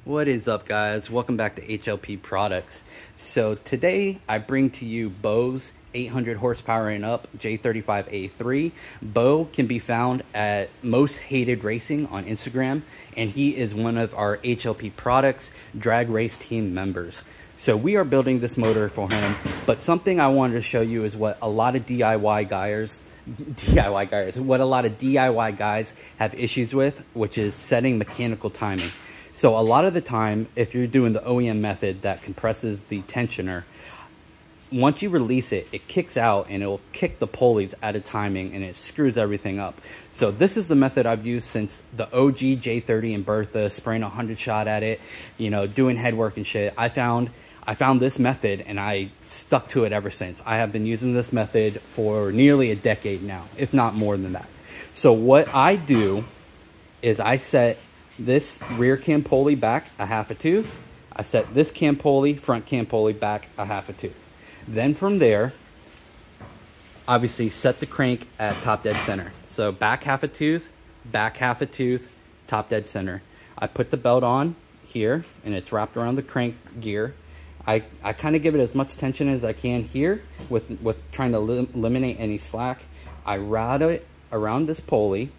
What is up, guys? Welcome back to HLP Products. So today I bring to you Bo's 800 horsepower and up J35A3. Bo can be found at Most Hated Racing on Instagram, and he is one of our HLP Products drag race team members. So we are building this motor for him, but something I wanted to show you is what a lot of DIY guys have issues with, which is setting mechanical timing. So a lot of the time, if you're doing the OEM method that compresses the tensioner, once you release it, it kicks out and it will kick the pulleys out of timing and it screws everything up. So this is the method I've used since the OG J30 and Bertha, spraying 100 shot at it, you know, doing head work and shit. I found this method and I stuck to it ever since. I have been using this method for nearly a decade now, if not more than that. So what I do is I set this rear cam pulley back a half a tooth. I set this cam pulley, front cam pulley back a half a tooth. Then from there, obviously set the crank at top dead center. So back half a tooth, top dead center. I put the belt on here and it's wrapped around the crank gear. I kind of give it as much tension as I can here with trying to eliminate any slack. I route it around this pulley,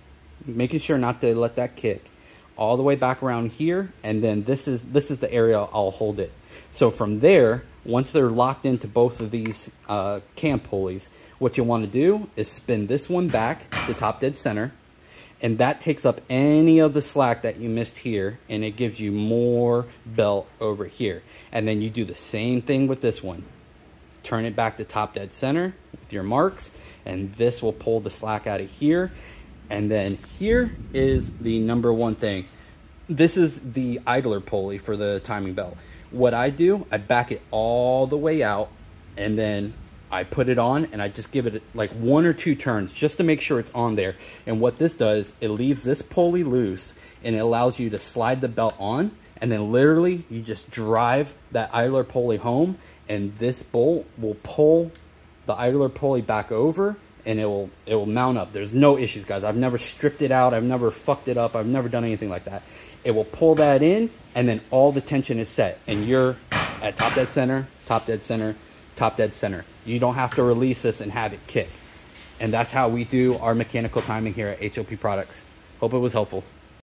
making sure not to let that kick, all the way back around here, and then this is the area I'll hold it. So from there, once they're locked into both of these cam pulleys, what you want to do is spin this one back to top dead center, and that takes up any of the slack that you missed here, and it gives you more belt over here. And then you do the same thing with this one. Turn it back to top dead center with your marks, and this will pull the slack out of here. And then here is the number one thing. This is the idler pulley for the timing belt. What I do, I back it all the way out, and then I put it on, and I just give it like 1 or 2 turns just to make sure it's on there. And what this does, it leaves this pulley loose, and it allows you to slide the belt on, and then literally you just drive that idler pulley home, and this bolt will pull the idler pulley back over, and it will mount up. There's no issues, guys. I've never stripped it out. I've never fucked it up. I've never done anything like that. It will pull that in, and then all the tension is set, and you're at top dead center, top dead center, top dead center. You don't have to release this and have it kick. And that's how we do our mechanical timing here at HLP Products. Hope it was helpful.